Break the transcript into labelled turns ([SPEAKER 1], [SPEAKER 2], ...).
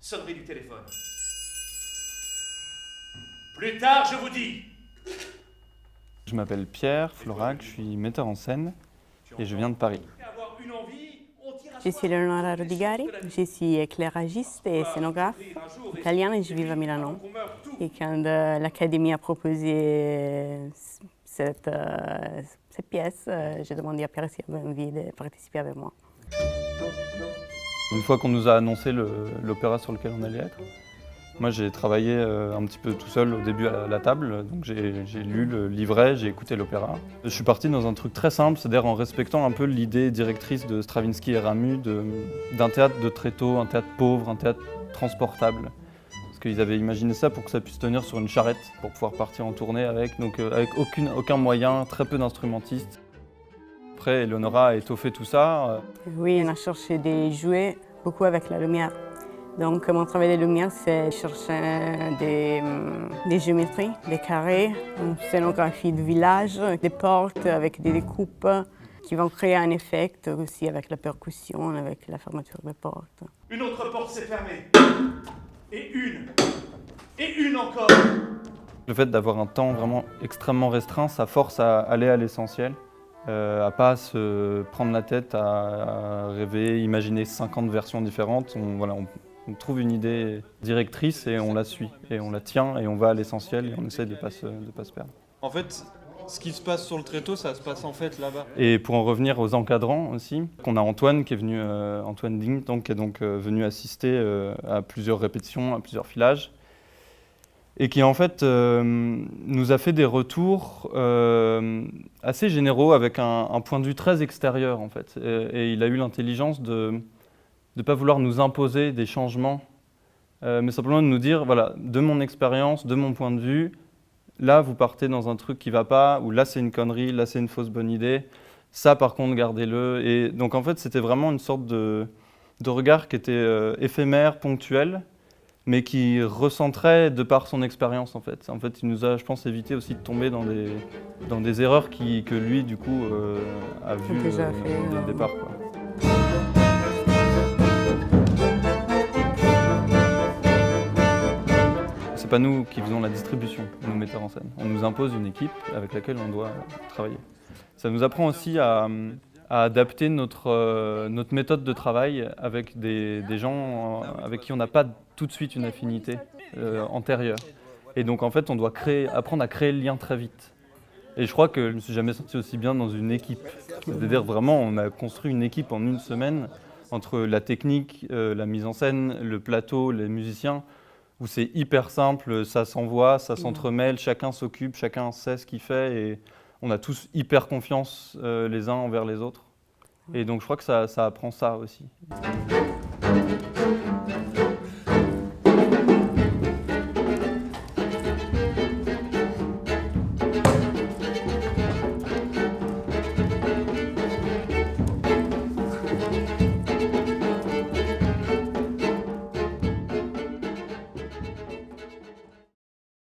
[SPEAKER 1] Sonnerie du téléphone. Plus tard, je vous dis.
[SPEAKER 2] Je m'appelle Pierre Florac, je suis metteur en scène et je viens de Paris.
[SPEAKER 3] Je suis Eleonora Rodigari, je suis éclairagiste et scénographe italienne et je vis à Milano. Et quand l'Académie a proposé cette pièce, j'ai demandé à Pierre s'il avait envie de participer avec moi.
[SPEAKER 2] Une fois qu'on nous a annoncé l'opéra sur lequel on allait être, moi j'ai travaillé un petit peu tout seul au début à la table, donc j'ai lu le livret, j'ai écouté l'opéra. Je suis parti dans un truc très simple, c'est-à-dire en respectant un peu l'idée directrice de Stravinsky et Ramu d'un théâtre de tréteau, un théâtre pauvre, un théâtre transportable. Parce qu'ils avaient imaginé ça pour que ça puisse tenir sur une charrette, pour pouvoir partir en tournée avec, donc avec aucun moyen, très peu d'instrumentistes. Après, Eleonora a étoffé tout ça.
[SPEAKER 3] Oui, on a cherché des jouets, beaucoup avec la lumière. Donc mon travail de lumière, c'est chercher des géométries, des carrés, une scénographie de village, des portes avec des découpes qui vont créer un effet aussi avec la percussion, avec la fermeture des portes.
[SPEAKER 1] Une autre porte s'est fermée. Et une encore.
[SPEAKER 2] Le fait d'avoir un temps vraiment extrêmement restreint, ça force à aller à l'essentiel, à pas se prendre la tête, à rêver, imaginer 50 versions différentes. On trouve une idée directrice et on la suit, et on la tient, et on va à l'essentiel, et on essaie de pas se perdre.
[SPEAKER 4] En fait, ce qui se passe sur le tréteau, ça se passe en fait là-bas.
[SPEAKER 2] Et pour en revenir aux encadrants aussi, on a Antoine qui est venu, Antoine Ding, donc, qui est donc venu assister à plusieurs répétitions, à plusieurs filages, et qui en fait nous a fait des retours assez généraux avec un point de vue très extérieur en fait. Et il a eu l'intelligence de ne pas vouloir nous imposer des changements, mais simplement de nous dire, voilà, de mon expérience, de mon point de vue, là vous partez dans un truc qui ne va pas, ou là c'est une connerie, là c'est une fausse bonne idée, ça par contre gardez-le. Et donc en fait c'était vraiment une sorte de regard qui était éphémère, ponctuel, mais qui recentrait de par son expérience en fait. En fait il nous a, je pense, évité aussi de tomber dans des erreurs que lui du coup a vues dès le départ, quoi. C'est pas nous qui faisons la distribution, nous metteurs en scène. On nous impose une équipe avec laquelle on doit travailler. Ça nous apprend aussi à adapter notre méthode de travail avec des gens avec qui on n'a pas tout de suite une affinité antérieure. Et donc en fait, on doit apprendre à créer le lien très vite. Et je crois que je ne me suis jamais senti aussi bien dans une équipe. C'est-à-dire vraiment, on a construit une équipe en une semaine entre la technique, la mise en scène, le plateau, les musiciens, où c'est hyper simple, ça s'envoie, ça s'entremêle, chacun s'occupe, chacun sait ce qu'il fait et on a tous hyper confiance les uns envers les autres. Et donc je crois que ça apprend ça aussi.